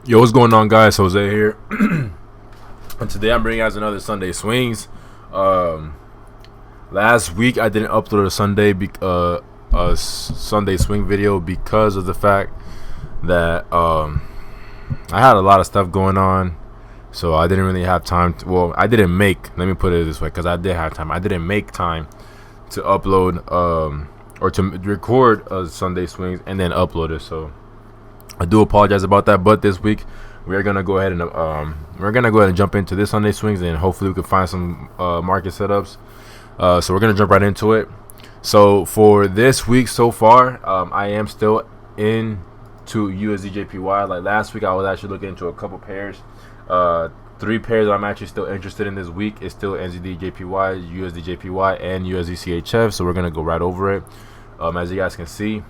Yo, what's going on, guys? Jose here, and today I'm bringing out another Sunday swings. Um, Last week I didn't upload a Sunday swing video because of the fact that I had a lot of stuff going on, so I didn't really have time. I didn't make. Let me put it this way, because I did have time. I didn't make time to upload or to record Sunday swings and then upload it. So I do apologize about that, but this week we're gonna go ahead and jump into this Sunday swings, and hopefully we can find some market setups. So we're gonna jump right into it. So for this week so far, I am still into USD JPY. Like last week, I was actually looking into a couple pairs. 3 pairs that I'm actually still interested in this week is still NZD JPY, USD JPY, and USD CHF. So we're gonna go right over it. As you guys can see,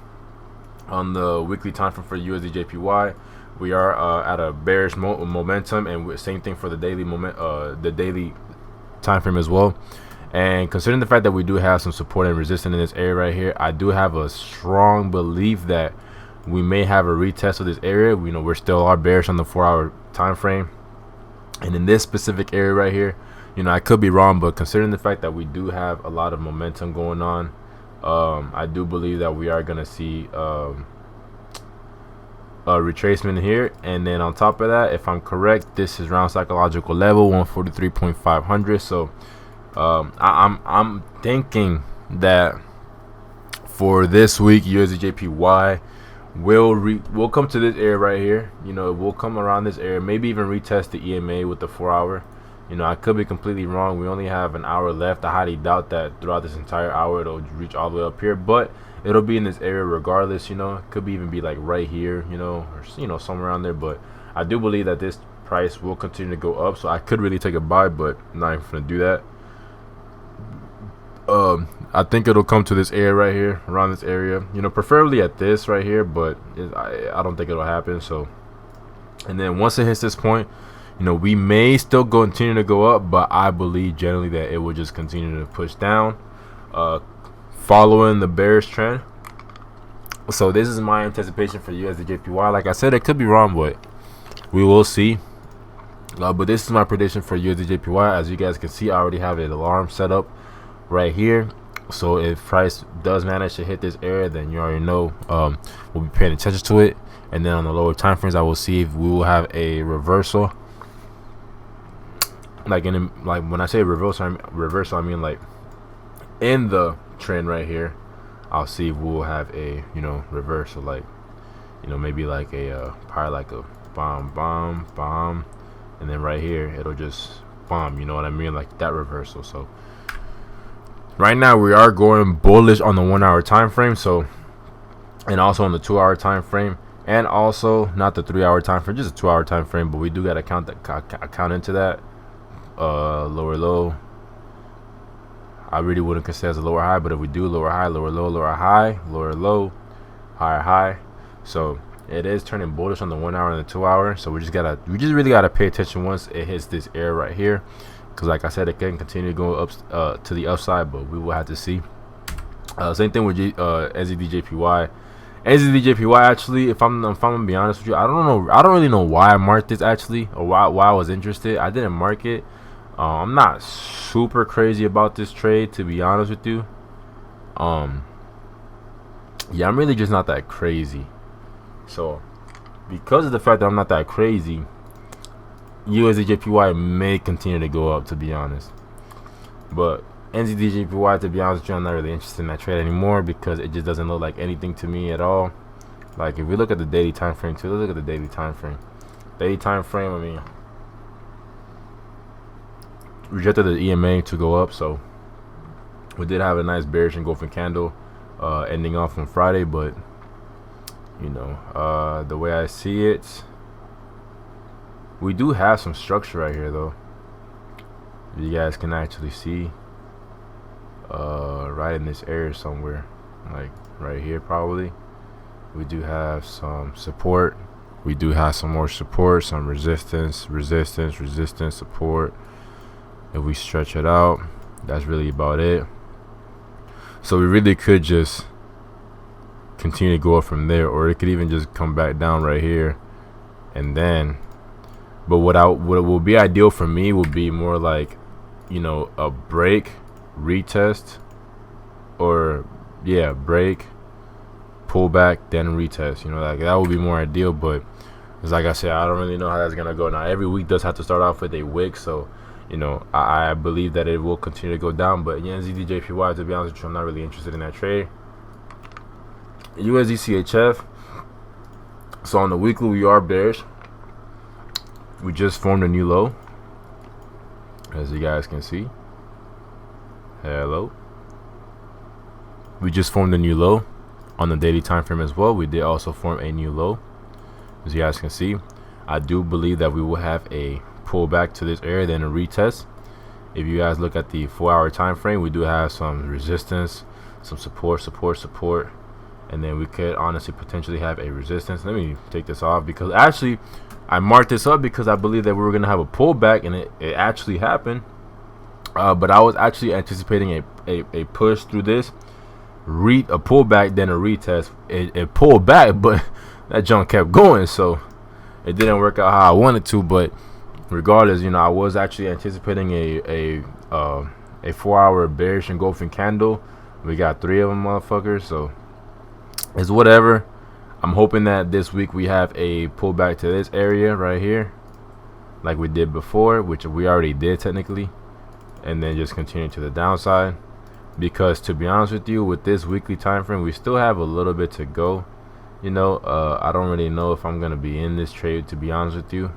on the weekly time frame for USD JPY, we are at a bearish momentum, and same thing for the daily time frame as well. And considering the fact that we do have some support and resistance in this area right here, I do have a strong belief that we may have a retest of this area. We know we're still are bearish on the 4-hour time frame, and in this specific area right here, I could be wrong, but considering the fact that we do have a lot of momentum going on, I do believe that we are going to see a retracement here. And then on top of that, if I'm correct, this is round psychological level 143.500. So I'm thinking that for this week, USD JPY will come to this area right here. We'll come around this area, maybe even retest the EMA with the 4-hour. I could be completely wrong. We only have an hour left. I highly doubt that throughout this entire hour it'll reach all the way up here, but it'll be in this area regardless. It could even be like right here, or somewhere around there. But I do believe that this price will continue to go up, so I could really take a buy, but I'm not even gonna do that. I think it'll come to this area right here, around this area, preferably at this right here, but I don't think it'll happen. So, and then once it hits this point, we may still continue to go up, but I believe generally that it will just continue to push down, following the bearish trend. So this is my anticipation for USD JPY. Like I said, it could be wrong, but we will see. But this is my prediction for USD JPY. As you guys can see, I already have an alarm set up right here. So if price does manage to hit this area, then you already know we'll be paying attention to it. And then on the lower time frames, I will see if we will have a reversal. Like when I say reversal, I mean like in the trend right here. I'll see if we'll have a reversal, like maybe like a probably like a bomb, and then right here it'll just bomb. You know what I mean? Like that reversal. So right now we are going bullish on the 1-hour time frame. So, and also on the 2-hour time frame, and also not the 3-hour time frame, just a 2-hour time frame. But we do got to count into that. Lower low, I really wouldn't consider as a lower high, but if we do lower high, lower low, lower high, lower low, higher high, so it is turning bullish on the 1-hour and the 2-hour. So we just really gotta pay attention once it hits this area right here, because like I said, it can continue to go up to the upside, but we will have to see. Same thing with NZD JPY. NZD JPY, actually, if I'm gonna be honest with you, I don't really know why I marked this actually, or why I was interested. I didn't mark it. I'm not super crazy about this trade, to be honest with you. Yeah, I'm really just not that crazy. So because of the fact that I'm not that crazy, USD JPY may continue to go up, to be honest. But NZD JPY, to be honest with you, I'm not really interested in that trade anymore, because it just doesn't look like anything to me at all. Like if we look at the daily time frame too, let's look at the daily time frame. Daily time frame, I mean, rejected the EMA to go up, so we did have a nice bearish engulfing candle ending off on Friday. But the way I see it, we do have some structure right here though. You guys can actually see right in this area somewhere, like right here probably, we do have some support. We do have some more support, some resistance, support. If we stretch it out, that's really about it. So we really could just continue to go up from there, or it could even just come back down right here and then, but what will be ideal for me would be more like, a break, retest, or break, pull back, then retest. Like that would be more ideal. But it's like I said, I don't really know how that's gonna go. Now every week does have to start off with a wick, so I believe that it will continue to go down. But ZDJPY, to be honest with you, I'm not really interested in that trade. USDCHF. So on the weekly, we are bearish. We just formed a new low, as you guys can see. Hello. We just formed a new low on the daily time frame as well. We did also form a new low, as you guys can see. I do believe that we will have a pullback to this area, then a retest. If you guys look at the 4-hour time frame, we do have some resistance, some support, and then we could honestly potentially have a resistance. Let me take this off, because actually I marked this up because I believe that we were going to have a pullback, and it actually happened. But I was actually anticipating a push through this, a pullback, then a retest. It pulled back, but that junk kept going, so it didn't work out how I wanted to. But regardless, I was actually anticipating a 4-hour bearish engulfing candle. We got 3 of them motherfuckers, so it's whatever. I'm hoping that this week we have a pullback to this area right here, like we did before, which we already did technically, and then just continue to the downside. Because to be honest with you, with this weekly time frame, we still have a little bit to go. I don't really know if I'm gonna be in this trade, to be honest with you.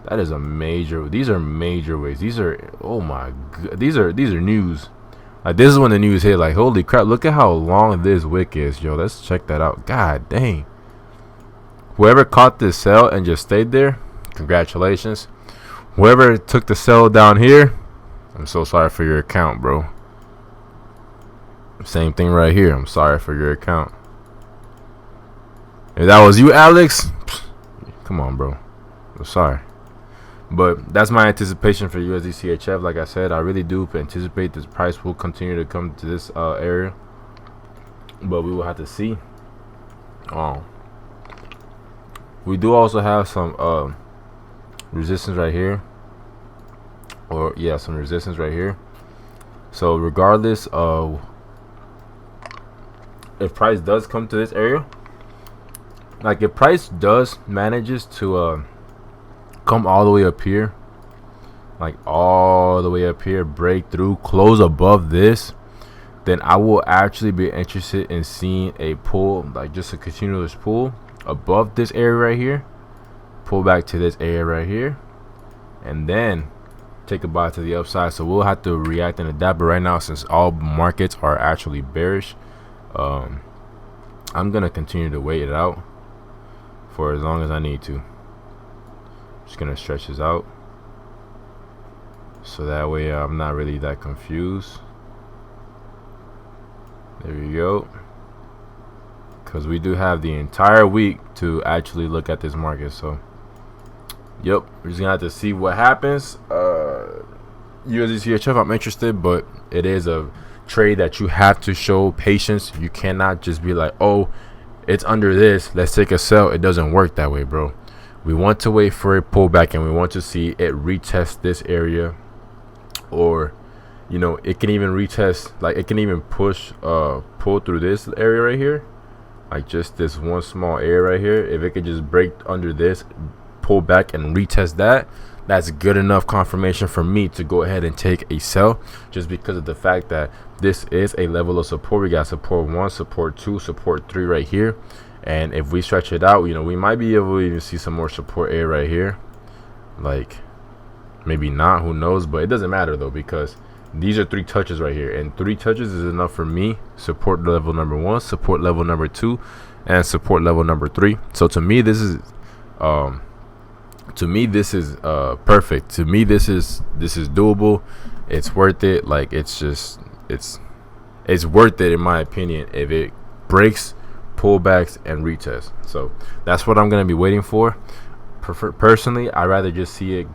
That is a major. These are major waves. These are, oh my god, these are news. Like, this is when the news hit. Like, holy crap, look at how long this wick is, yo. Let's check that out. God dang. Whoever caught this sell and just stayed there, congratulations. Whoever took the sell down here, I'm so sorry for your account, bro. Same thing right here. I'm sorry for your account. If that was you, Alex, come on, bro. I'm sorry. But that's my anticipation for USDCHF. Like I said, I really do anticipate this price will continue to come to this area, but we will have to see. We do also have some resistance right here, some resistance right here. So regardless of if price does come to this area, like if price does manages to come all the way up here, like all the way up here, break through, close above this, then I will actually be interested in seeing a pull, like just a continuous pull above this area right here, pull back to this area right here, and then take a buy to the upside. So we'll have to react and adapt. But right now, since all markets are actually bearish, I'm gonna continue to wait it out for as long as I need to. Just gonna stretch this out so that way I'm not really that confused. There you go, because we do have the entire week to actually look at this market. So yep, we're just gonna have to see what happens. USDCHF, I'm interested, but it is a trade that you have to show patience. You cannot just be like, oh, it's under this, let's take a sell. It doesn't work that way, bro. We want to wait for a pullback, and we want to see it retest this area, or it can even retest, like it can even push pull through this area right here, like just this one small area right here. If it could just break under this, pull back and retest that, that's good enough confirmation for me to go ahead and take a sell, just because of the fact that this is a level of support. We got support 1, support 2, support 3 right here. And if we stretch it out, we might be able to even see some more support area right here. Like, maybe not, who knows? But it doesn't matter though, because these are 3 touches right here, and 3 touches is enough for me. Support level number 1, support level number 2, and support level number 3. So to me, this is perfect. To me, this is doable. It's worth it. Like, it's worth it in my opinion if it breaks, pullbacks, and retests. So that's what I'm gonna be waiting for. Personally, I'd rather just see it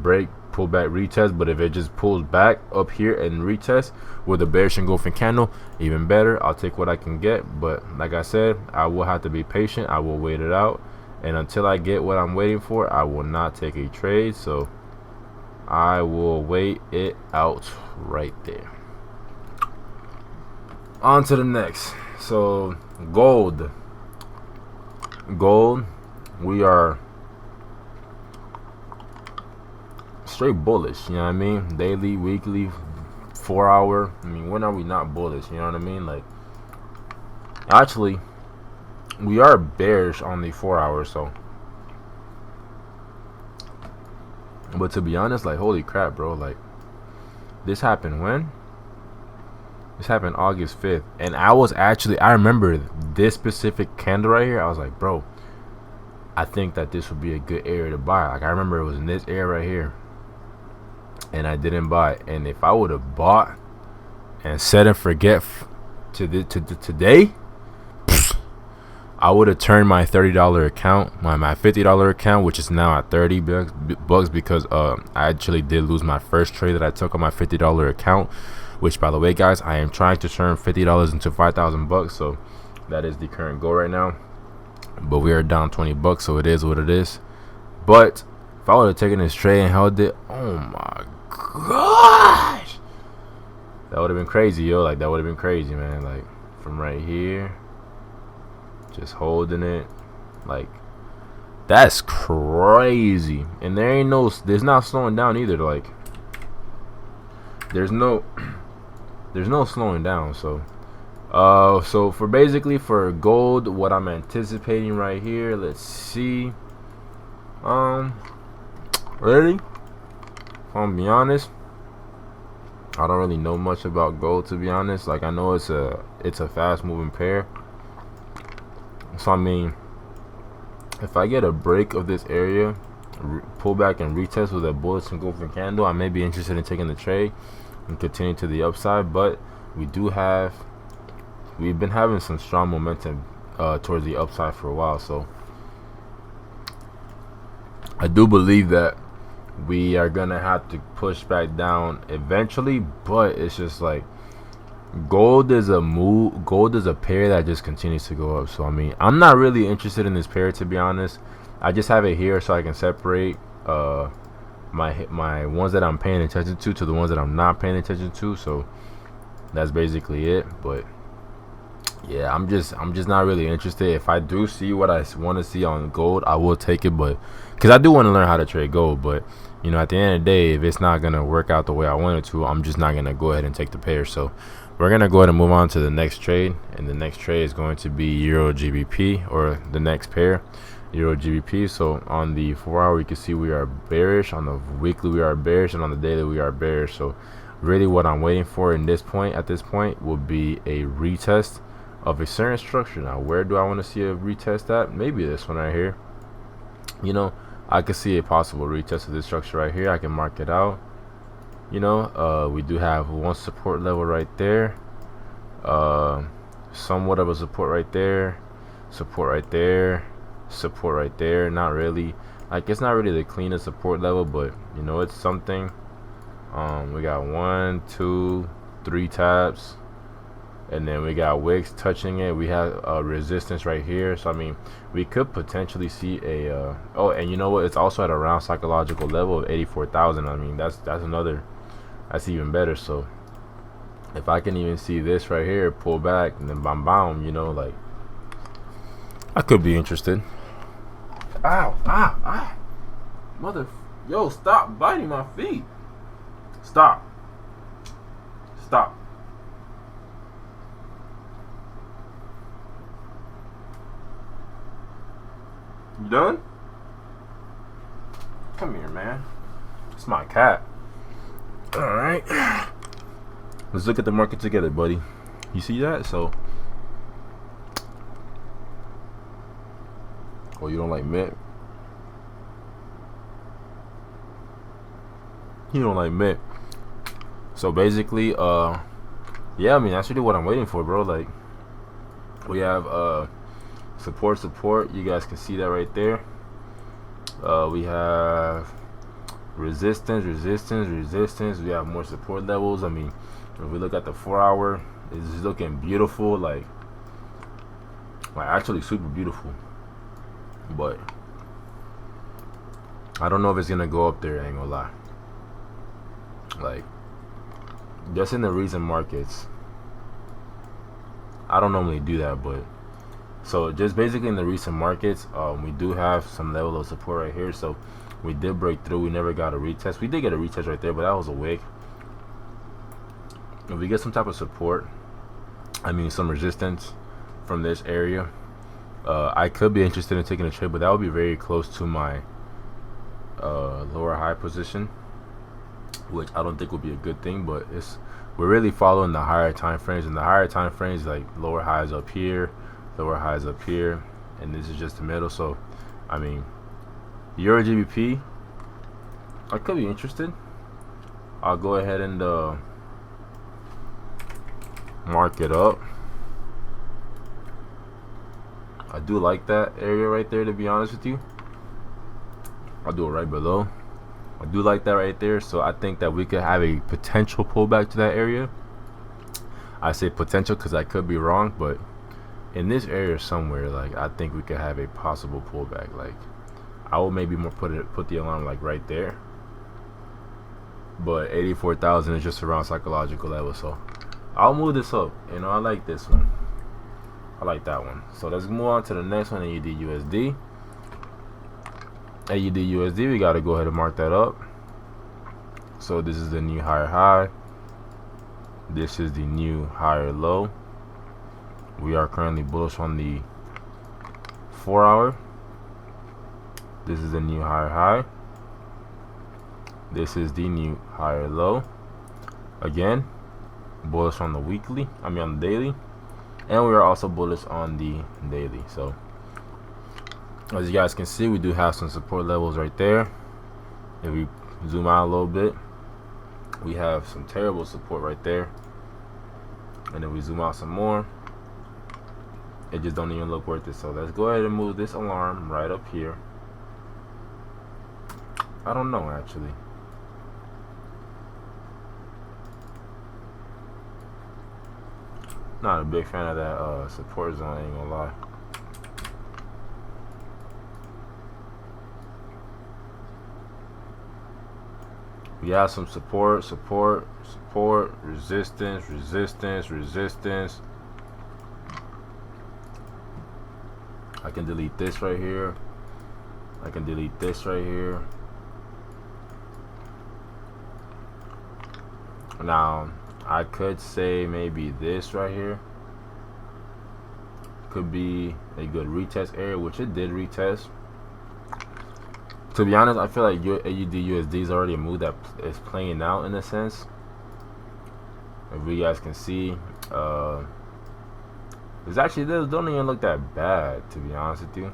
break, pull back, retest. But if it just pulls back up here and retest with a bearish engulfing candle, even better. I'll take what I can get. But like I said, I will have to be patient. I will wait it out, And until I get what I'm waiting for, I will not take a trade. So I will wait it out right there. On to the next. So gold, we are straight bullish. You know what I mean? Daily, weekly, 4 hour. I mean, when are we not bullish? You know what I mean? Like, actually, we are bearish on the 4 hour. So, but to be honest, like, holy crap, bro! Like, this happened when? This happened August 5th, and I remember this specific candle right here. I was like, bro, I think that this would be a good area to buy. Like, I remember it was in this area right here, and I didn't buy. And if I would have bought and set and forget to today, I would have turned my $30 account, my $50 account, which is now at $30 because I actually did lose my first trade that I took on my $50 account. Which, by the way, guys, I am trying to turn $50 into $5,000. So that is the current goal right now. But we are down $20, so it is what it is. But if I would have taken this trade and held it, oh my gosh, that would have been crazy, yo. Like, that would have been crazy, man. Like, from right here, just holding it, like, that's crazy. And there's not slowing down either. Like, there's no slowing down. So so for gold, what I'm anticipating right here, let's see, ready, if I'm be honest, I don't really know much about gold, to be honest. Like, I know it's a fast moving pair. So I mean, if I get a break of this area, pull back and retest with a bullish engulfing candle, I may be interested in taking the trade and continue to the upside. But we've been having some strong momentum towards the upside for a while, so I do believe that we are gonna have to push back down eventually. But it's just like, gold is a pair that just continues to go up. So I mean, I'm not really interested in this pair, to be honest. I just have it here so I can separate my ones that I'm paying attention to the ones that I'm not paying attention to. So that's basically it. But yeah, I'm just not really interested. If I do see what I want to see on gold, I will take it, but because I do want to learn how to trade gold. But you know, at the end of the day, if it's not gonna work out the way I want it to, I'm just not gonna go ahead and take the pair. So we're gonna go ahead and move on to the next trade, and the next trade is going to be Euro GBP, or the next pair, Euro GBP. So on the 4 hour, you can see we are bearish. On the weekly, we are bearish, and on the daily, we are bearish. So really, what I'm waiting for at this point will be a retest of a certain structure. Now, where do I want to see a retest at? Maybe this one right here. You know, I could see a possible retest of this structure right here. I can mark it out. You know, we do have one support level right there, somewhat of a support right there, support right there, support right there. Not really, like, it's not really the cleanest support level, but you know, it's something. We got 1, 2, 3 taps, and then we got wicks touching it. We have a resistance right here. So I mean, we could potentially see a oh, and you know what, it's also at around psychological level of 84,000. I mean, that's even better. So if I can even see this right here pull back and then bam, you know, like, I could be interested. Ow, mother, yo, stop biting my feet. Stop. You done? Come here, man. It's my cat. Alright. Let's look at the market together, buddy. You see that? So, oh, you don't like mint? You don't like mint. So basically, yeah, I mean, that's really what I'm waiting for, bro. Like, we have support. You guys can see that right there. We have resistance. We have more support levels. I mean, if we look at the 4 hour, it's looking beautiful, like actually super beautiful. but I don't know if it's gonna go up there. I ain't gonna lie. Like, just in the recent markets, I don't normally do that, but so just basically in the recent markets, we do have some level of support right here. So we did break through. We never got a retest. We did get a retest right there, but that was a wick. If we get some type of support, I mean some resistance from this area, I could be interested in taking a trade, but that would be very close to my lower high position, which I don't think would be a good thing. But we're really following the higher time frames, and the higher time frames, like lower highs up here, lower highs up here, and this is just the middle. So I mean, Euro GBP, I could be interested. I'll go ahead and mark it up. I do like that area right there, to be honest with you. I'll do it right below. I do like that right there. So I think that we could have a potential pullback to that area. I say potential because I could be wrong, but in this area somewhere, like, I think we could have a possible pullback. Like, I will maybe more put the alarm like right there, but 84,000 is just around psychological level. So I'll move this up. You know, I like this one. I like that one. So let's move on to the next one, AUD USD. AUD USD, we got to go ahead and mark that up. So this is the new higher high. This is the new higher low. We are currently bullish on the 4 hour. This is the new higher high. This is the new higher low. Again, bullish on the weekly, on the daily, and we are also bullish on the daily. So as you guys can see, we do have some support levels right there. If we zoom out a little bit, we have some terrible support right there, and then we zoom out some more, it just don't even look worth it. So let's go ahead and move this alarm right up here. I don't know, actually. Not a big fan of that support zone, I ain't gonna lie. We have some support, resistance, resistance. I can delete this right here. I can delete this right here. Now, I could say maybe this right here could be a good retest area, which it did retest. To be honest, I feel like your AUD USD is already a move that is playing out in a sense. If you guys can see, this don't even look that bad, to be honest with you.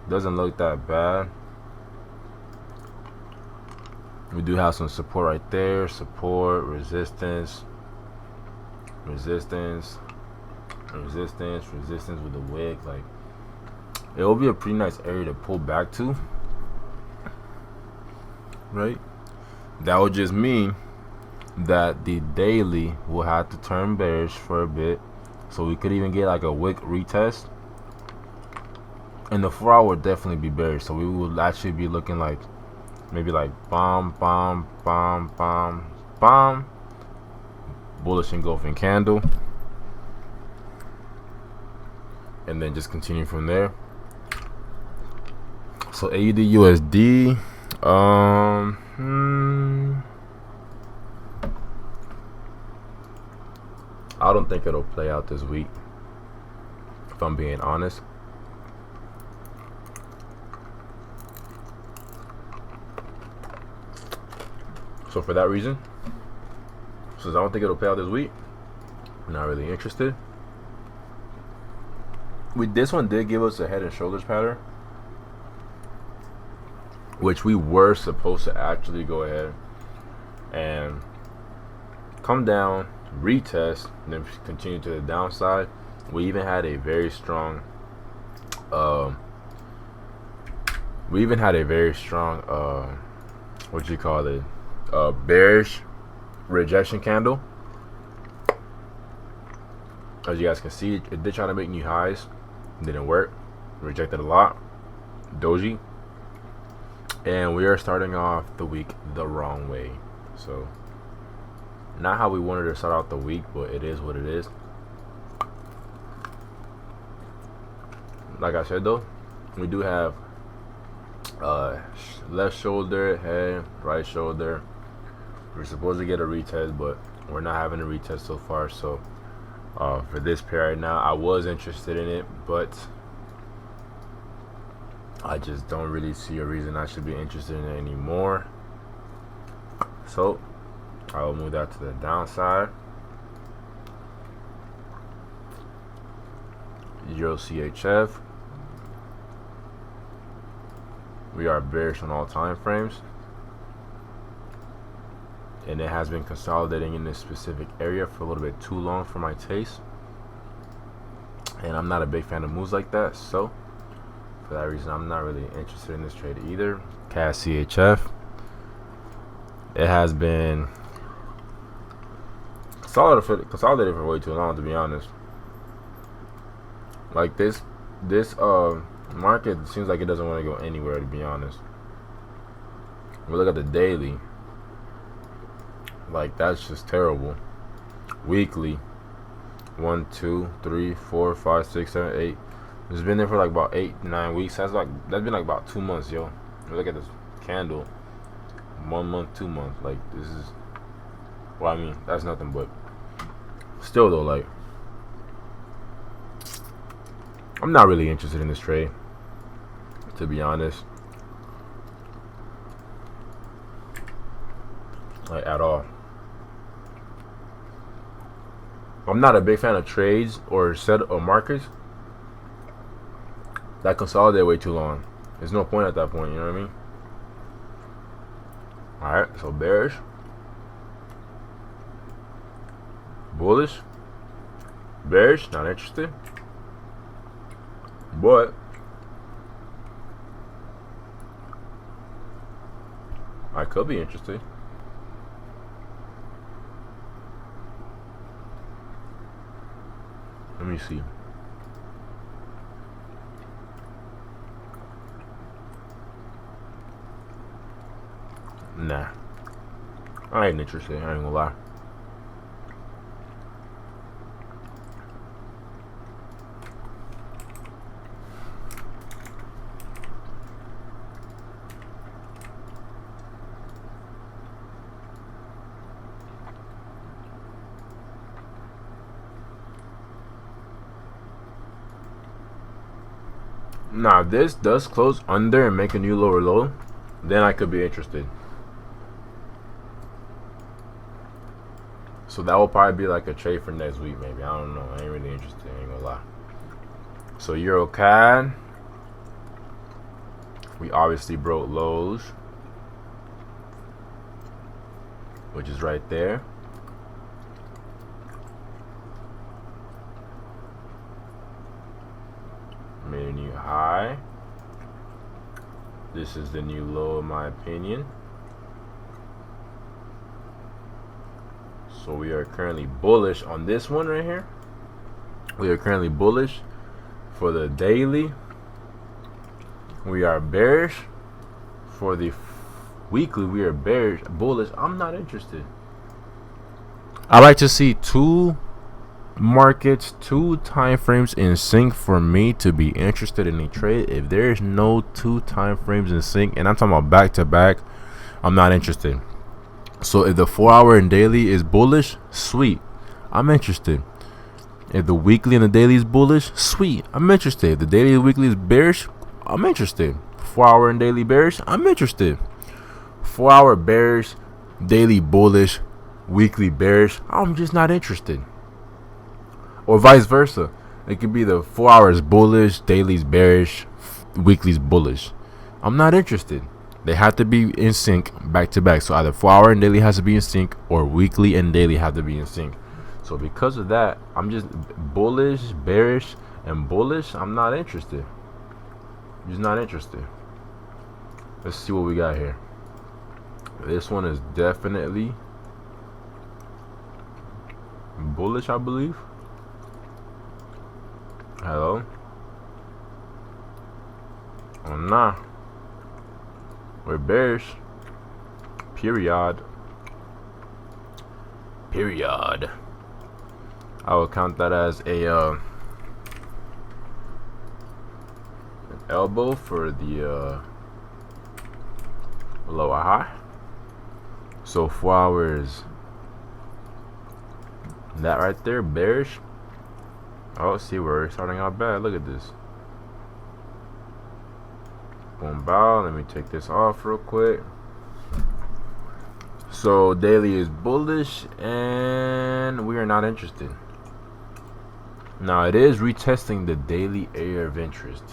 Doesn't look that bad. We do have some support right there. Support, resistance, resistance, resistance, resistance with the wick. Like, it will be a pretty nice area to pull back to, right? That would just mean that the daily will have to turn bearish for a bit, so we could even get like a wick retest, and the 4 hour would definitely be bearish. So we would actually be looking like maybe like bomb, bullish engulfing candle, and then just continue from there. So AUD USD, I don't think it'll play out this week, if I'm being honest. So for that reason, since I don't think it'll play out this week, I'm not really interested. This one did give us a head and shoulders pattern, which we were supposed to actually go ahead and come down, retest, and then continue to the downside. We even had a very strong what you call it, bearish rejection candle. As you guys can see, it did try to make new highs, Didn't work. Rejected a lot. Doji. And we are starting off the week the wrong way. So, not how we wanted to start out the week, but it is what it is. Like I said though, we do have left shoulder, head, right shoulder. We're supposed to get a retest, but we're not having a retest so far. So for this pair right now, I was interested in it, but I just don't really see a reason I should be interested in it anymore. So I will move that to the downside. Euro CHF. We are bearish on all time frames, and it has been consolidating in this specific area for a little bit too long for my taste, and I'm not a big fan of moves like that. So for that reason, I'm not really interested in this trade either. CAD CHF. It has been consolidated for way too long, to be honest. Like this market seems like it doesn't want to go anywhere, to be honest. We look at the daily, like that's just terrible. Weekly, 1, 2, 3, 4, 5, 6, 7, 8. It's been there for like about 8, 9 weeks. That's been like about 2 months, yo. Look at this candle. 1 month, 2 months. Like this is, well, I mean, that's nothing, but still though, like I'm not really interested in this trade, to be honest, like at all. I'm not a big fan of trades or markets that consolidate way too long. There's no point at that point, you know what I mean? Alright, so bearish, bullish, bearish, not interested. But I could be interested. Let me see. Nah, I ain't interested. I ain't gonna lie. Now, if this does close under and make a new lower low, then I could be interested. So that will probably be like a trade for next week, maybe. I don't know. I ain't really interested. I ain't gonna lie. So Euro CAD, we obviously broke lows, which is right there. Made a new high. This is the new low in my opinion. So we are currently bullish on this one right here. We are currently bullish for the daily. We are bearish for the weekly. We are bullish. I'm not interested. I like to see two markets, 2 time frames in sync for me to be interested in a trade. If there's no 2 time frames in sync, and I'm talking about back to back, I'm not interested. So if the 4-hour and daily is bullish, sweet, I'm interested. If the weekly and the daily is bullish, sweet, I'm interested. If the daily and weekly is bearish, I'm interested. 4-hour and daily bearish, I'm interested. 4-hour bearish, daily bullish, weekly bearish, I'm just not interested. Or vice versa. It could be the 4 hours bullish, daily's bearish, weekly's bullish. I'm not interested. They have to be in sync back to back. So either 4-hour and daily has to be in sync, or weekly and daily have to be in sync. So because of that, I'm just bullish, bearish, and bullish. I'm not interested. I'm just not interested. Let's see what we got here. This one is definitely bullish, I believe. Hello. Oh nah, we're bearish. Period. I will count that as a an elbow for the lower high. So 4 hours, that right there, bearish. Oh, see, we're starting out bad. Look at this. Boom, bow. Let me take this off real quick. So daily is bullish, and we are not interested. Now it is retesting the daily area of interest,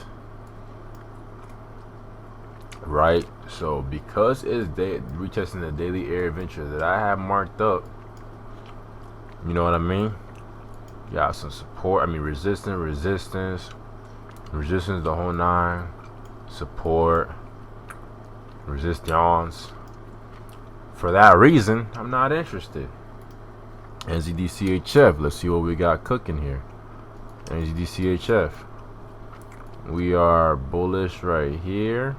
right? So because it's retesting the daily area of interest that I have marked up, you know what I mean? Got some support. I mean resistance, the whole nine. Support, resistance. For that reason, I'm not interested. NZDCHF. Let's see what we got cooking here. NZDCHF. We are bullish right here.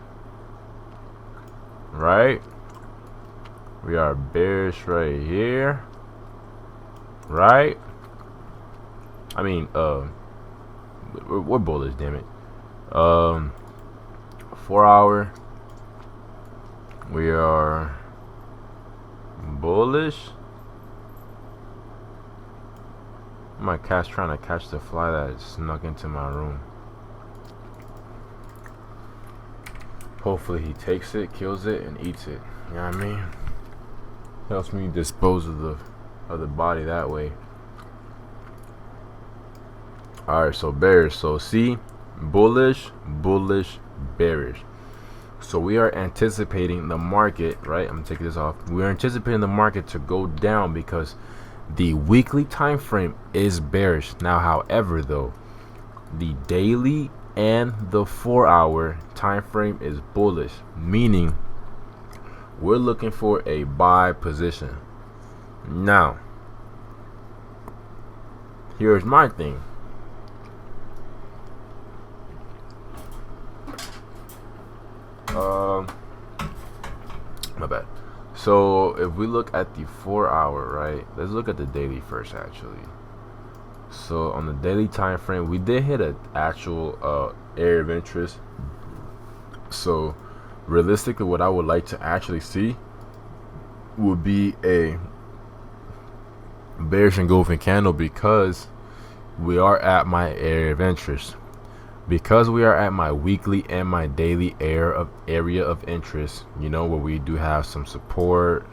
Right? We are bearish right here. Right? I mean, we're bullish, damn it. 4 hour. We are bullish. My cat's trying to catch the fly that snuck into my room. Hopefully he takes it, kills it, and eats it. You know what I mean? Helps me dispose of the body that way. Alright, so bearish. So see, bullish, bearish. So we are anticipating the market, right? I'm taking this off. We're anticipating the market to go down because the weekly time frame is bearish. Now, however, though, the daily and the 4 hour time frame is bullish, meaning we're looking for a buy position. Now, here's my thing. My bad. So if we look at the 4 hour, right? Let's look at the daily first, actually. So on the daily time frame, we did hit an actual area of interest. So realistically, what I would like to actually see would be a bearish engulfing candle, because we are at my area of interest. Because we are at my weekly and my daily area of interest, you know, where we do have some support,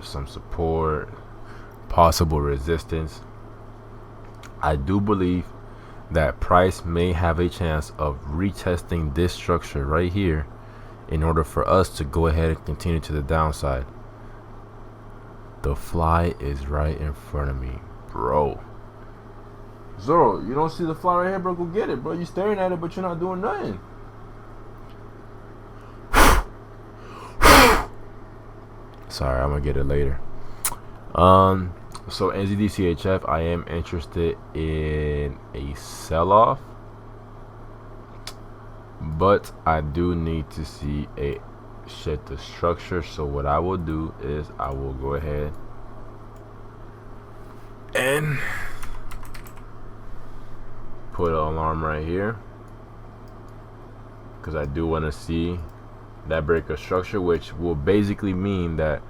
possible resistance, I do believe that price may have a chance of retesting this structure right here in order for us to go ahead and continue to the downside. The fly is right in front of me, bro. Zoro, you don't see the fly right here, bro? Go get it, bro. You staring at it, but you're not doing nothing. Sorry, I'm gonna get it later. So NZDCHF, I am interested in a sell-off, but I do need to see a shed the structure. So what I will do is I will go ahead and put an alarm right here, because I do want to see that breaker structure, which will basically mean that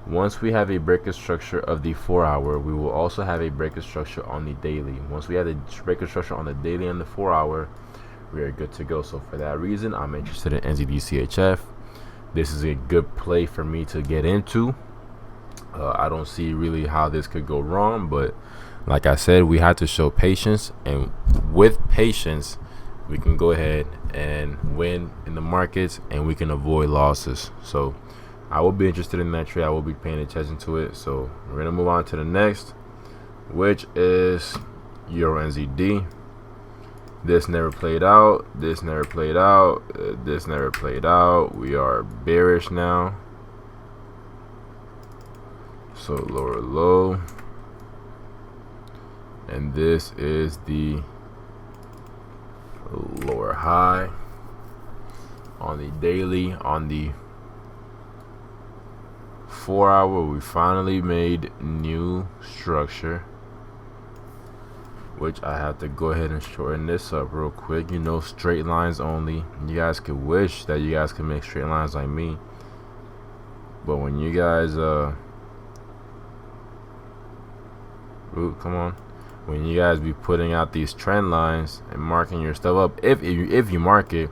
once we have a breaker structure of the 4 hour, we will also have a breaker structure on the daily. Once we have the breaker structure on the daily and the 4 hour, we are good to go. So for that reason, I'm interested in NZDCHF. This is a good play for me to get into. I don't see really how this could go wrong, but like I said, we have to show patience, and with patience we can go ahead and win in the markets, and we can avoid losses. So I will be interested in that trade. I will be paying attention to it. So we're gonna move on to the next, which is Euro NZD. This never played out. This never played out. This never played out. We are bearish now. So lower low, and this is the lower high. on the daily, on the 4-hour, we finally made new structure, which I have to go ahead and shorten this up real quick. You know, straight lines only. You guys could wish that you guys could make straight lines like me, but when you guys come on, when you guys be putting out these trend lines and marking your stuff up, if you mark it,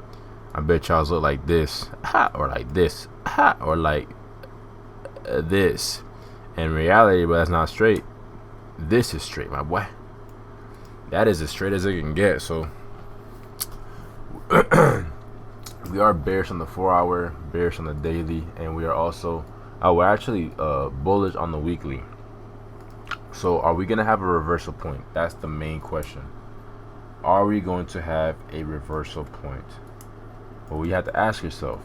I bet y'all look like this, or like this, or like this. In reality, but that's not straight. This is straight, my boy. That is as straight as it can get. So we are bearish on the 4-hour, bearish on the daily, and we are also we're actually bullish on the weekly. So are we gonna have a reversal point? That's the main question. Are we going to have a reversal point? Well, you have to ask yourself,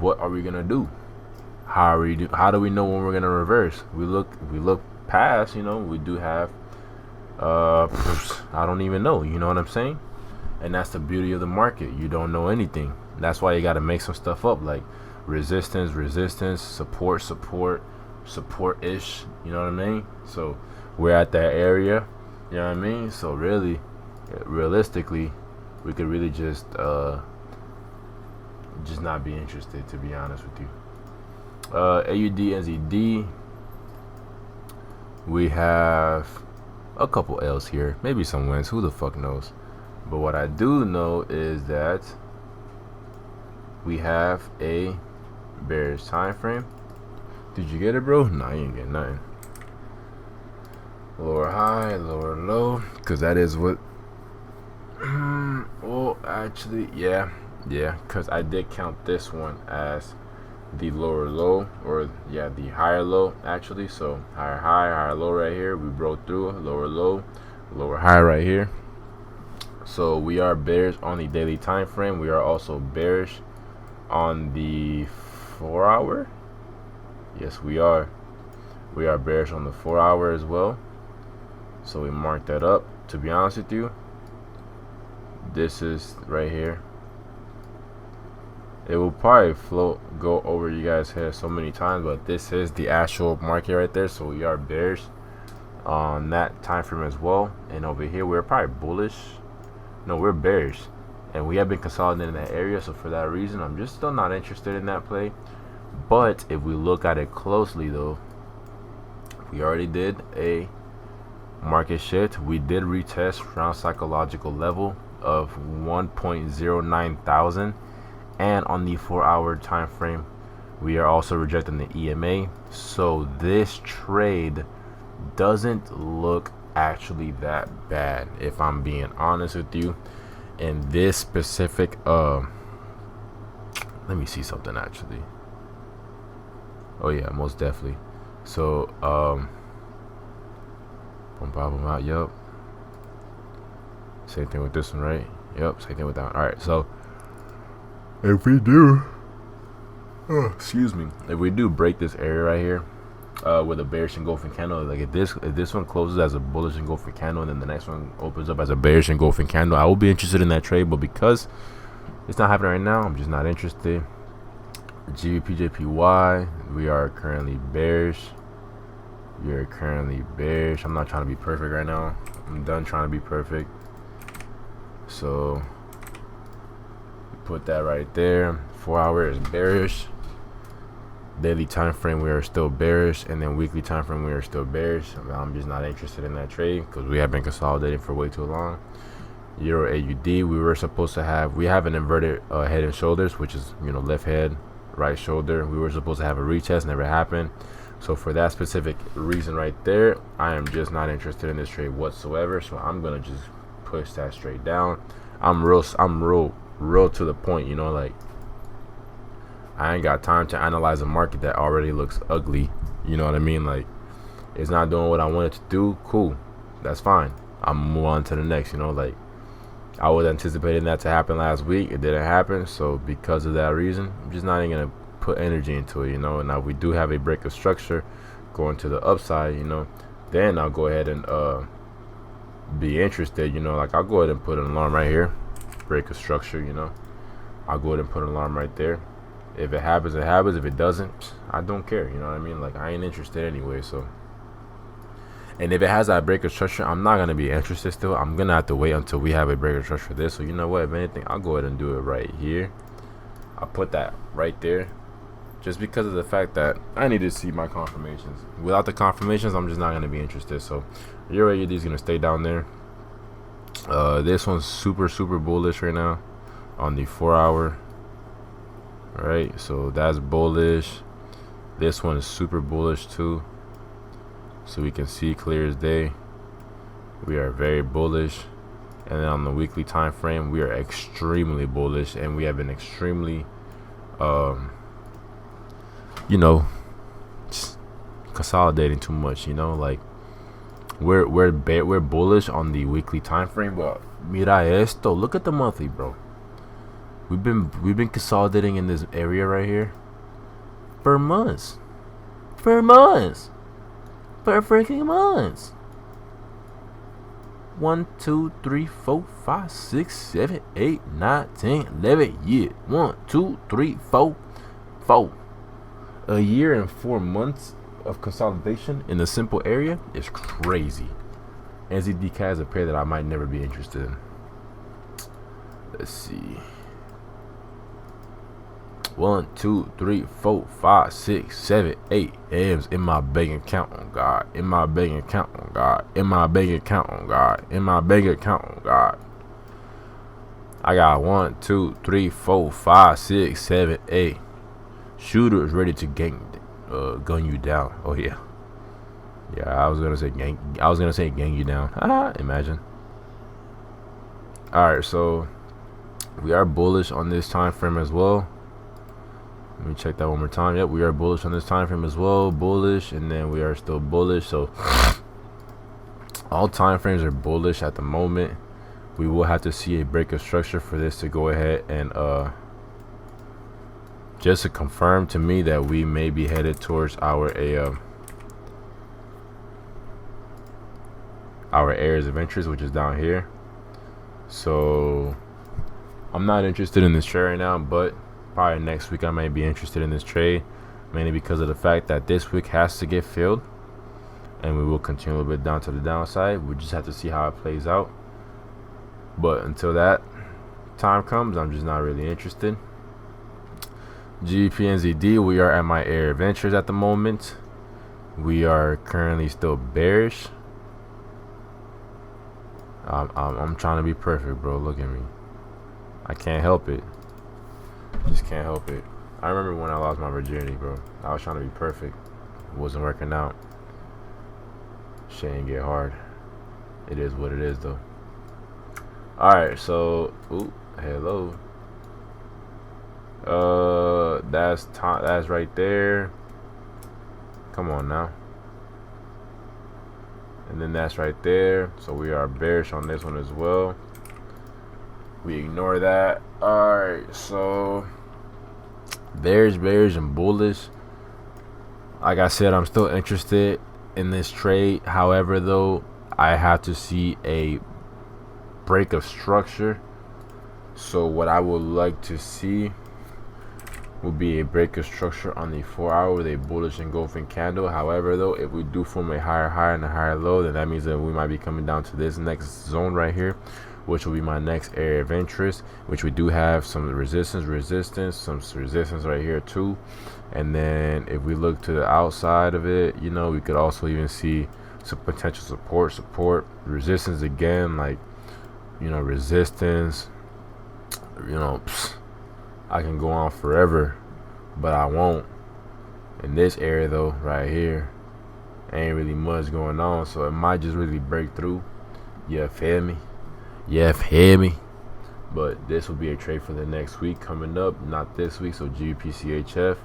what are we gonna do? How do we know when we're gonna reverse? We look past, you know, we do have I don't even know, you know what I'm saying? And that's the beauty of the market. You don't know anything. That's why you got to make some stuff up, like resistance, support-ish, you know what I mean? So we're at that area, you know what I mean? So really, realistically, we could really just not be interested, to be honest with you. AUD, NZD, we have a couple L's here, maybe some wins, who the fuck knows? But what I do know is that we have a bearish time frame. Did you get it, bro? Nah, you ain't getting nothing. Lower high, lower low, because that is what well, actually, yeah, because I did count this one as the lower low, or yeah, the higher low actually. So higher high, higher low right here, we broke through. Lower low, lower high right here. So we are bearish on the daily time frame. We are also bearish on the 4-hour. Yes, we are bearish on the 4-hour as well. So we mark that up. To be honest with you, this is right here. It will probably go over you guys' head so many times, but this is the actual market right there. So we are bearish on that time frame as well. And over here, we're probably bullish. No, we're bearish, and we have been consolidating in that area. So for that reason, I'm just still not interested in that play. But if we look at it closely, though, we already did a market shift. We did retest around psychological level of 1.09 thousand. And on the 4-hour time frame, we are also rejecting the EMA. So this trade doesn't look actually that bad, if I'm being honest with you. In this specific let me see something actually. Oh yeah, most definitely. So boom out. Yep, same thing with this one, right? Yep, same thing with that one. All right, so if we do if we do break this area right here with a bearish engulfing candle, like if this one closes as a bullish engulfing candle and then the next one opens up as a bearish engulfing candle, I will be interested in that trade. But because it's not happening right now, I'm just not interested. GBP/JPY, we are currently bearish. I'm not trying to be perfect right now. I'm done trying to be perfect. So put that right there. 4-hour is bearish. Daily time frame, we are still bearish, and then weekly time frame, we are still bearish. I'm just not interested in that trade because we have been consolidating for way too long. Euro AUD, we have an inverted head and shoulders, which is, you know, left head, right shoulder. We were supposed to have a retest, never happened. So for that specific reason right there, I am just not interested in this trade whatsoever. So I'm gonna just push that straight down. I'm real to the point, you know, like I ain't got time to analyze a market that already looks ugly. You know what I mean? Like, it's not doing what I want it to do. Cool, that's fine. I'm move on to the next. You know, like I was anticipating that to happen last week. It didn't happen. So because of that reason, I'm just not even gonna put energy into it. You know, and now we do have a break of structure going to the upside. You know, then I'll go ahead and be interested. You know, like I'll go ahead and put an alarm right here. Break of structure. You know, I'll go ahead and put an alarm right there. If it happens, it happens. If it doesn't, I don't care. You know what I mean? Like, I ain't interested anyway. So, and if it has that breaker structure, I'm not gonna be interested still. I'm gonna have to wait until we have a breaker structure for this. So you know what? If anything, I'll go ahead and do it right here. I'll put that right there, just because of the fact that I need to see my confirmations. Without the confirmations, I'm just not gonna be interested. So your AUD is gonna stay down there. This one's super bullish right now on the 4 hour. All right, so that's bullish. This one is super bullish too, so we can see clear as day. We are very bullish. And then on the weekly time frame, we are extremely bullish, and we have been extremely you know, consolidating too much. You know, like we're bullish on the weekly time frame, but mira esto, look at the monthly, bro. We've been consolidating in this area right here for months, for freaking months. 1, 2, 3, 4, 5, 6, 7, 8, 9, 10, 11 years. 1, 2, 3, 4. A year and 4 months of consolidation in a simple area is crazy. NZDK has a pair that I might never be interested in. Let's see. 1, 2, 3, 4, 5, 6, 7, 8 M's in my bank account on God. In my bank account on God. In my bank account on God. In my bank account on God. I got 1, 2, 3, 4, 5, 6, 7, 8 shooters ready to gun you down. Oh yeah. Yeah, I was gonna say gang you down. Imagine. Alright, so we are bullish on this time frame as well. Let me check that one more time. Yep, we are bullish on this time frame as well. Bullish, and then we are still bullish. So all time frames are bullish at the moment. We will have to see a break of structure for this to go ahead and just to confirm to me that we may be headed towards our areas of interest, which is down here. So I'm not interested in this trade right now, but probably next week I might be interested in this trade, mainly because of the fact that this week has to get filled, and we will continue a little bit down to the downside. We just have to see how it plays out. But until that time comes, I'm just not really interested. GBP/NZD, we are at my area of interest at the moment. We are currently still bearish. I'm trying to be perfect, bro. Look at me. I can't help it. Just can't help it. I remember when I lost my virginity, bro. I was trying to be perfect. It wasn't working out. Shit ain't get hard. It is what it is, though. Alright, so hello. That's right there. Come on now. And then that's right there. So we are bearish on this one as well. We ignore that. Alright, so bearish and bullish. Like I said, I'm still interested in this trade. However, though, I have to see a break of structure. So what I would like to see would be a break of structure on the 4 hour with a bullish engulfing candle. However, though, if we do form a higher high and a higher low, then that means that we might be coming down to this next zone right here, which will be my next area of interest, which we do have some resistance right here too. And then if we look to the outside of it, you know, we could also even see some potential support, resistance again, like, you know, resistance, you know, I can go on forever, but I won't. In this area though, right here, ain't really much going on, so it might just really break through. You feel me? But this will be a trade for the next week coming up, not this week. So GBP/CHF,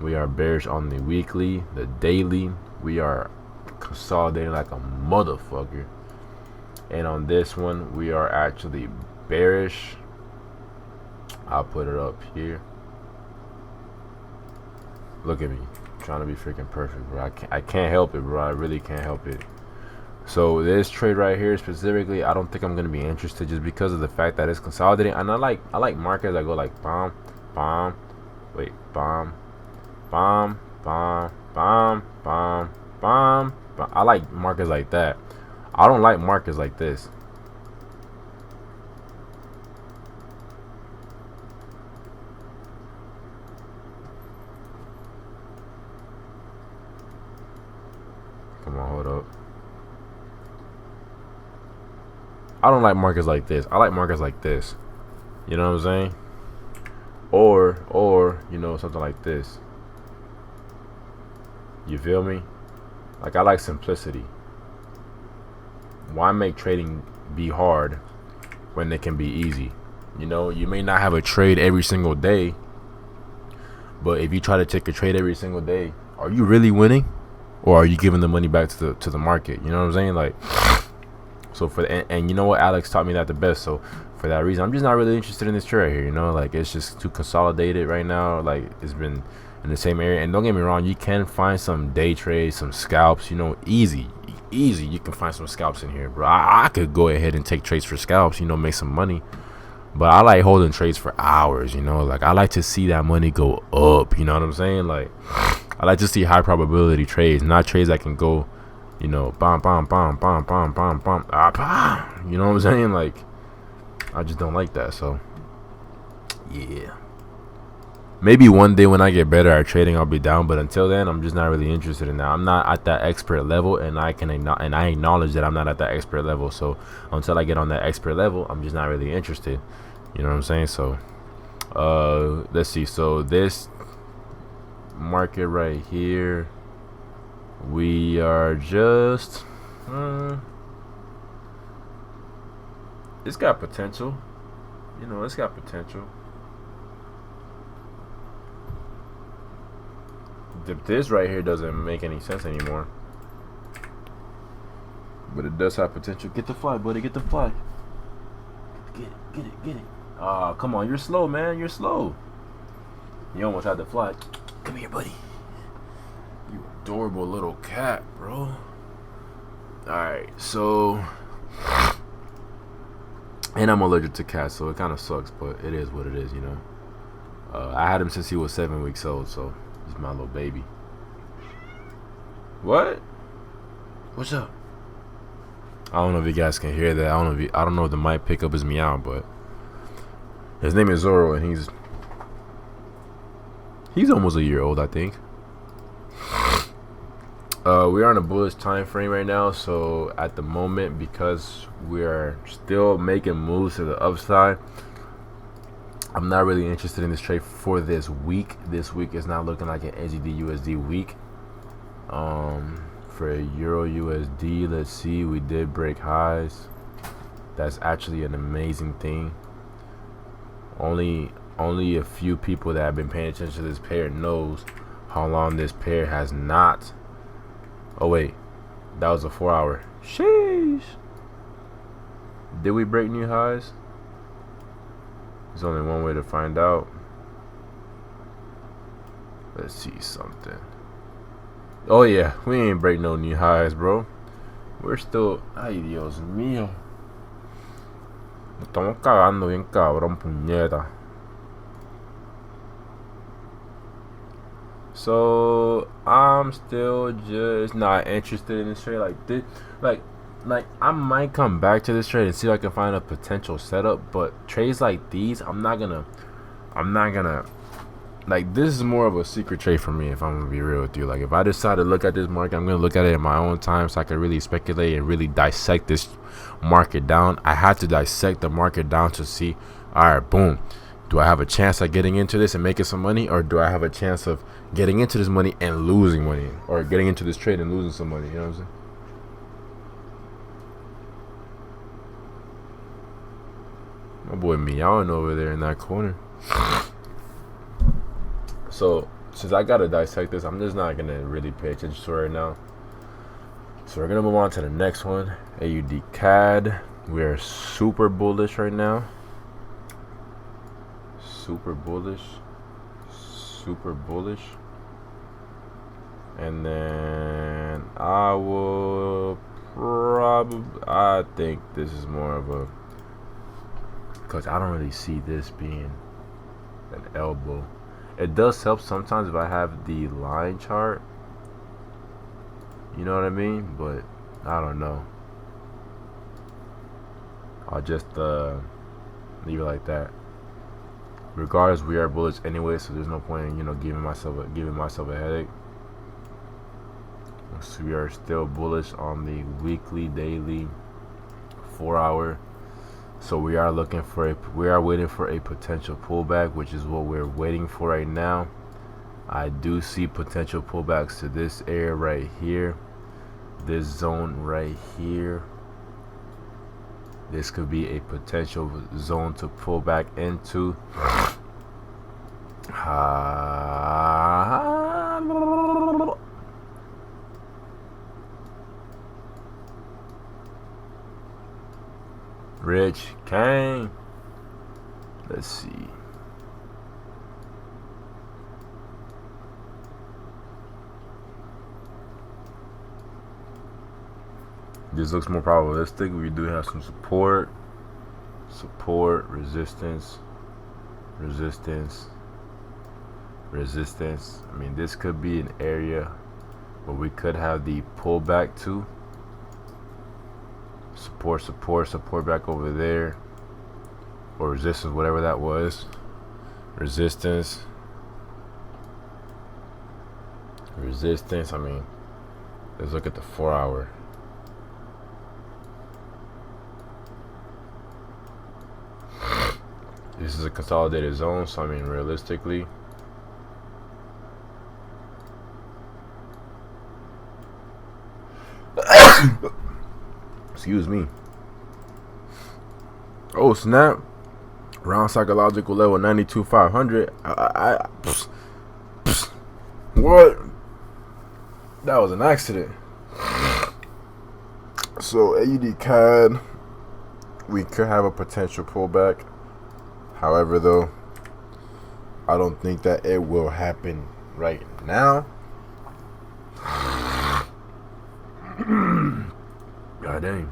we are bearish on the weekly. The daily, we are consolidating like a motherfucker, and on this one we are actually bearish. I'll put it up here. Look at me, trying to be freaking perfect, bro. I can't help it, bro. I really can't help it. So this trade right here specifically, I don't think I'm gonna be interested just because of the fact that it's consolidating. And I like markets that go like bomb, bomb, wait, bomb, bomb, bomb, bomb, bomb, bomb. I like markets like that. I don't like markets like this. Come on, hold up. I don't like markets like this. I like markets like this. You know what I'm saying? Or you know, something like this. You feel me? Like, I like simplicity. Why make trading be hard when it can be easy? You know, you may not have a trade every single day, but if you try to take a trade every single day, are you really winning, or are you giving the money back to the market? You know what I'm saying? Like, so for the, and you know what, Alex taught me that the best. So for that reason, I'm just not really interested in this trade right here. You know, like, it's just too consolidated right now. Like, it's been in the same area. And don't get me wrong, you can find some day trades, some scalps. You know, easy. You can find some scalps in here, bro. I could go ahead and take trades for scalps. You know, make some money. But I like holding trades for hours. You know, like, I like to see that money go up. You know what I'm saying? Like, I like to see high probability trades, not trades that can go, you know, bam, bam, bam, bam, bam, bam, bam, bam. You know what I'm saying? Like, I just don't like that. So, yeah. Maybe one day when I get better at trading, I'll be down. But until then, I'm just not really interested in that. I'm not at that expert level, and I acknowledge that I'm not at that expert level. So until I get on that expert level, I'm just not really interested. You know what I'm saying? So, let's see. So this market right here, we are just it's got potential. You know, it's got potential. This right here doesn't make any sense anymore, but it does have potential. Get the fly, buddy. Get the fly. Get it. Ah, come on. You're slow, man. You're slow. You almost had the fly. Come here, buddy. You adorable little cat, bro. Alright, so, and I'm allergic to cats, so it kind of sucks, but it is what it is, you know. I had him since he was 7 weeks old, so he's my little baby. What? What's up? I don't know if you guys can hear that. I don't know if the mic pick up his meow, but his name is Zoro, and he's almost a year old, I think. We are in a bullish time frame right now, so at the moment, because we are still making moves to the upside, I'm not really interested in this trade for this week. This week is not looking like an NZD USD week. For Euro USD, let's see, we did break highs. That's actually an amazing thing. Only a few people that have been paying attention to this pair knows how long this pair has not. Oh wait, that was a 4 hour. Sheesh. Did we break new highs? There's only one way to find out. Let's see something. Oh yeah, we ain't break no new highs, bro. We're still. Ay, Dios mío. Nos estamos cagando bien cabrón, puñeta. So I'm still just not interested in this trade like this. Like I might come back to this trade and see if I can find a potential setup, but trades like these, I'm not gonna like, this is more of a secret trade for me, if I'm gonna be real with you. Like, if I decide to look at this market, I'm gonna look at it in my own time so I can really speculate and really dissect this market down. I had to dissect the market down to see, all right, boom, do I have a chance at getting into this and making some money, or do I have a chance of getting into this money and losing money, or getting into this trade and losing some money? You know what I'm saying? My boy meowing over there in that corner. So since I gotta dissect this, I'm just not gonna really pay attention to it right now. So we're gonna move on to the next one. AUD CAD. We're super bullish right now. Super bullish. And then I will probably, I think this is more of a, because I don't really see this being an elbow. It does help sometimes if I have the line chart, you know what I mean, but I don't know. I'll just leave it like that. Regardless, we are bullish anyway, so there's no point in giving myself a headache. So we are still bullish on the weekly, daily, 4-hour. So we are waiting for a potential pullback, which is what we're waiting for right now. I do see potential pullbacks to this area right here, this zone right here. This could be a potential zone to pull back into. Rich Kane. Let's see. This looks more probabilistic. We do have some support, resistance. I mean, this could be an area where we could have the pullback to. Support back over there. Or resistance, whatever that was. Resistance. I mean, let's look at the 4-hour. This is a consolidated zone, so I mean, realistically, excuse me. Oh snap! Round psychological level 92,500. What? That was an accident. So AUD CAD, we could have a potential pullback. However, though, I don't think that it will happen right now. God dang.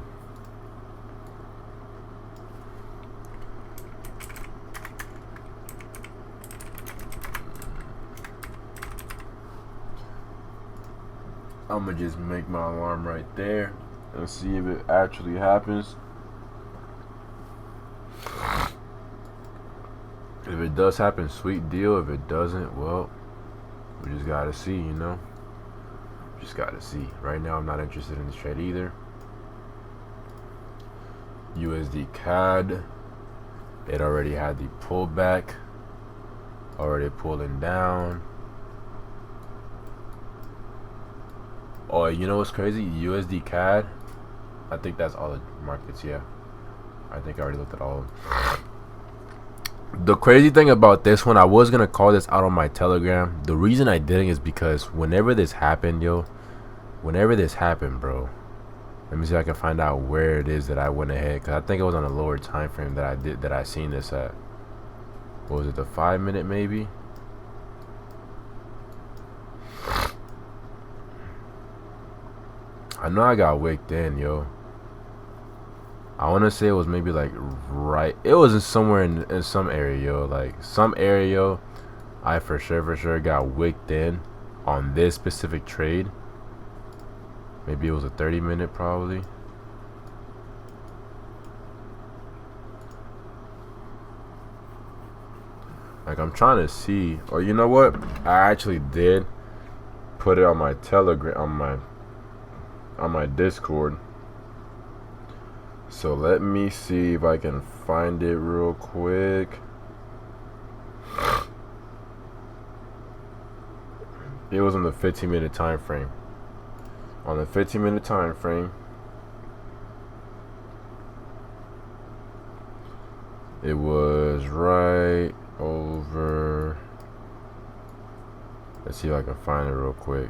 I'm gonna just make my alarm right there and see if it actually happens. If it does happen, sweet deal. If it doesn't, well, we just gotta see, Just gotta see. Right now, I'm not interested in this trade either. USD CAD, it already had the pullback, already pulling down. Oh, you know what's crazy? USD CAD, I think that's all the markets. Yeah, I think I already looked at all of them. The crazy thing about this one, I was gonna call this out on my Telegram. The reason I didn't is because whenever this happened, bro, let me see if I can find out where it is that I went ahead, because I think it was on a lower time frame that I seen this at. What was it, the 5-minute maybe? I know I got wicked in, yo. I want to say it was maybe like it was somewhere in some area, yo. Like some area, yo. I for sure got wicked in on this specific trade. Maybe it was a 30-minute probably. Like I'm trying to see, or you know what? I actually did put it on my Telegram, on my Discord. So let me see if I can find it real quick. It was on the 15-minute time frame. On the 15-minute time frame, it was right over. Let's see if I can find it real quick.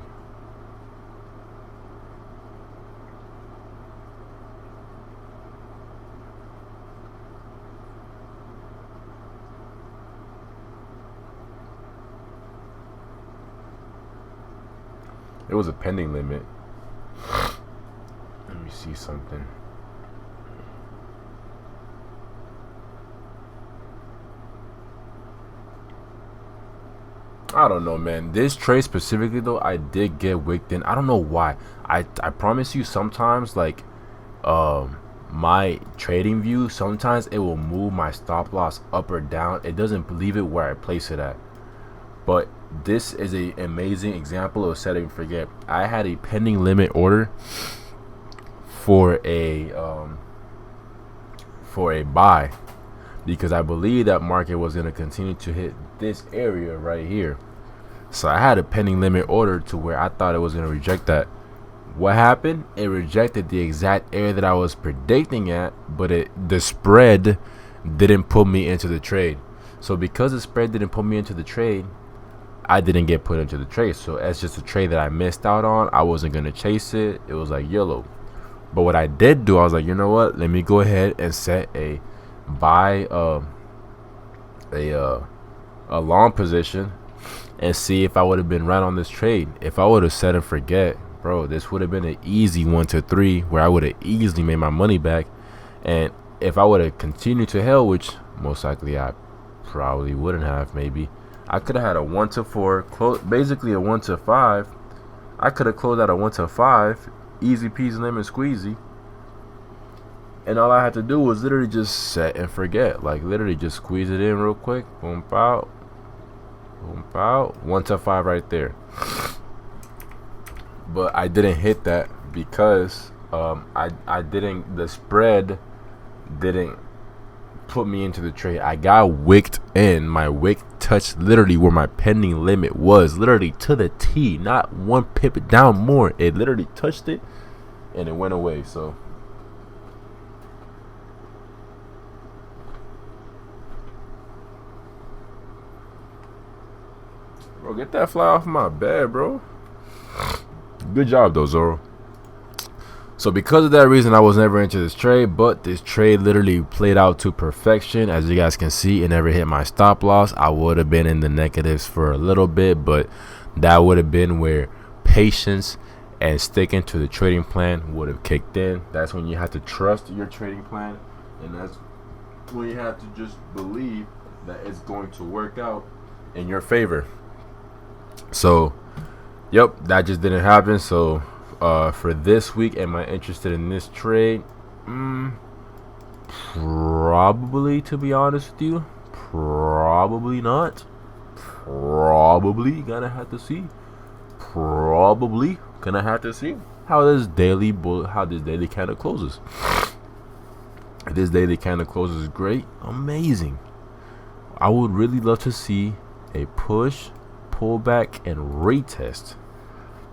It was a pending limit. Let me see. see something. I don't know, man. This trade specifically, though, I did get wicked in. I don't know why. I promise you, sometimes like my trading view, sometimes it will move my stop loss up or down. It doesn't leave it where I place it at. But this is a amazing example of setting forget. I had a pending limit order for a buy because I believe that market was going to continue to hit this area right here. So I had a pending limit order to where I thought it was going to reject that. What happened? It rejected the exact area that I was predicting at, but the spread didn't put me into the trade. So because the spread didn't put me into the trade, I didn't get put into the trade. So that's just a trade that I missed out on. I wasn't going to chase it. It was like YOLO. But what I did do, I was like, you know what? Let me go ahead and set a buy a long position and see if I would have been right on this trade. If I would have set and forget, bro, this would have been an easy 1 to 3 where I would have easily made my money back. And if I would have continued to hell, which most likely I probably wouldn't have, maybe I could have had a 1 to 4 close, basically a 1 to 5. I could have closed out a 1 to 5, easy peasy lemon squeezy. And all I had to do was literally just set and forget. Like literally just squeeze it in real quick. Boom, out. Boom, out. 1 to 5 right there. But I didn't hit that because I didn't, the spread didn't put me into the trade. I got wicked in. My wick touched literally where my pending limit was, literally to the T, not one pip down more. It literally touched it and it went away. So bro, get that fly off my bed, bro. Good job though, Zoro. So because of that reason, I was never into this trade, but this trade literally played out to perfection. As you guys can see, it never hit my stop loss. I would have been in the negatives for a little bit, but that would have been where patience and sticking to the trading plan would have kicked in. That's when you have to trust your trading plan, and that's when you have to just believe that it's going to work out in your favor. So yep, that just didn't happen. So for this week, am I interested in this trade? Probably, to be honest with you. Probably not. Probably gonna have to see. Probably gonna have to see how this daily candle closes. If this daily candle closes great, amazing. I would really love to see a push, pullback, and retest.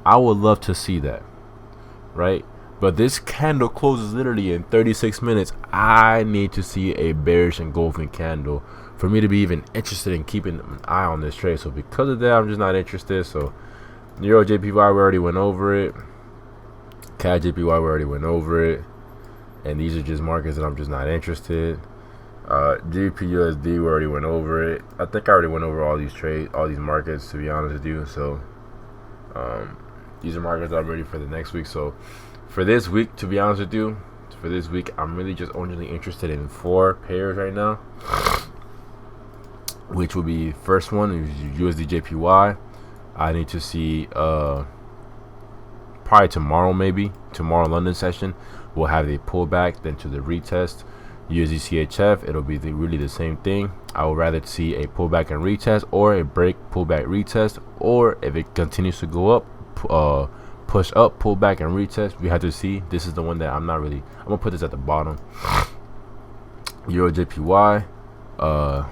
I would love to see that, right? But this candle closes literally in 36 minutes. I need to see a bearish engulfing candle for me to be even interested in keeping an eye on this trade. So because of that, I'm just not interested. So Euro JPY, we already went over it. CAD JPY, we already went over it. And these are just markets that I'm just not interested. GPUSD, we already went over it. I think I already went over all these markets, to be honest with you. So these are markets I'm ready for the next week. So for this week, to be honest with you, I'm really just only interested in 4 pairs right now, which will be first one is USD JPY. I need to see probably tomorrow, maybe tomorrow London session we'll have a pullback, then to the retest. USD CHF, it'll be really the same thing. I would rather see a pullback and retest, or a break, pullback, retest, or if it continues to go up, push up, pullback, and retest. We have to see. This is the one that I'm gonna put this at the bottom. Euro JPY, Euro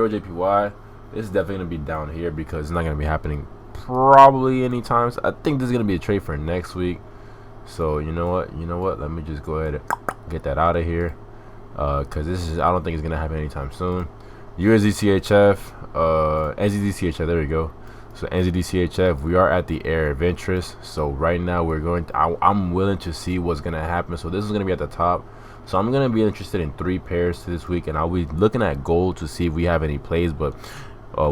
JPY, this is definitely gonna be down here because it's not gonna be happening probably anytime. So I think this is gonna be a trade for next week. So you know what, let me just go ahead and get that out of here, because I don't think it's gonna happen anytime soon. USD CHF, NZD CHF, there we go. So NZD CHF, we are at the area of interest. So right now I'm willing to see what's gonna happen. So this is gonna be at the top. So I'm gonna be interested in 3 pairs this week, and I'll be looking at gold to see if we have any plays. But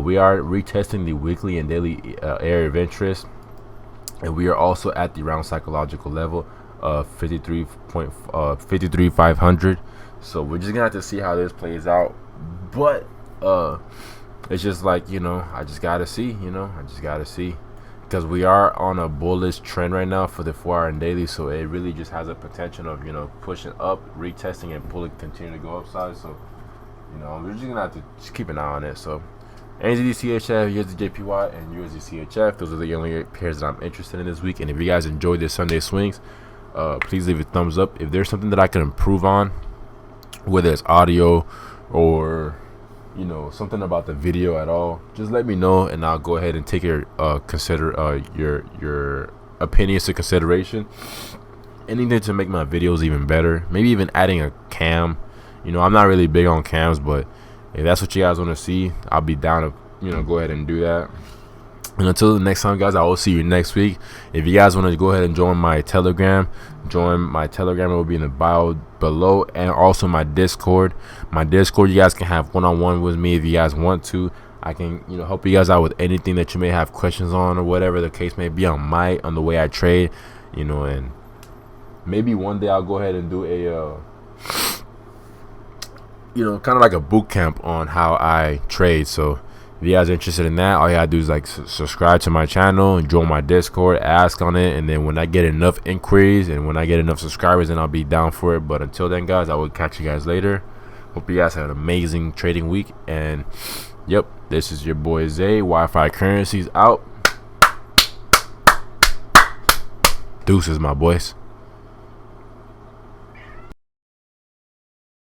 we are retesting the weekly and daily area of interest. and we are also at the round psychological level of 53,500. So we're just gonna have to see how this plays out. But it's just like, I just gotta see. Because we are on a bullish trend right now for the 4-hour and daily, so it really just has a potential of pushing up, retesting, and continue to go upside. So we're just gonna have to just keep an eye on it. So NZD CHF, USD JPY, and USD CHF, those are the only pairs that I'm interested in this week. And if you guys enjoyed this Sunday swings, please leave a thumbs up. If there's something that I can improve on, whether it's audio or something about the video at all, just let me know, and I'll go ahead and take your opinions to consideration. Anything to make my videos even better, maybe even adding a cam. I'm not really big on cams, but if that's what you guys want to see, I'll be down to go ahead and do that. And until the next time, guys, I will see you next week. If you guys want to go ahead and join my Telegram, it will be in the bio below, and also my Discord. You guys can have one-on-one with me if you guys want to. I can help you guys out with anything that you may have questions on, or whatever the case may be on the way I trade. And maybe one day I'll go ahead and do a kind of like a boot camp on how I trade. So if you guys are interested in that, all you gotta do is subscribe to my channel and join my Discord, ask on it, and then when I get enough inquiries and when I get enough subscribers, then I'll be down for it. But until then, guys, I will catch you guys later. Hope you guys have an amazing trading week. And yep, this is your boy Zay. Wi-Fi Currencies out. Deuces, my boys.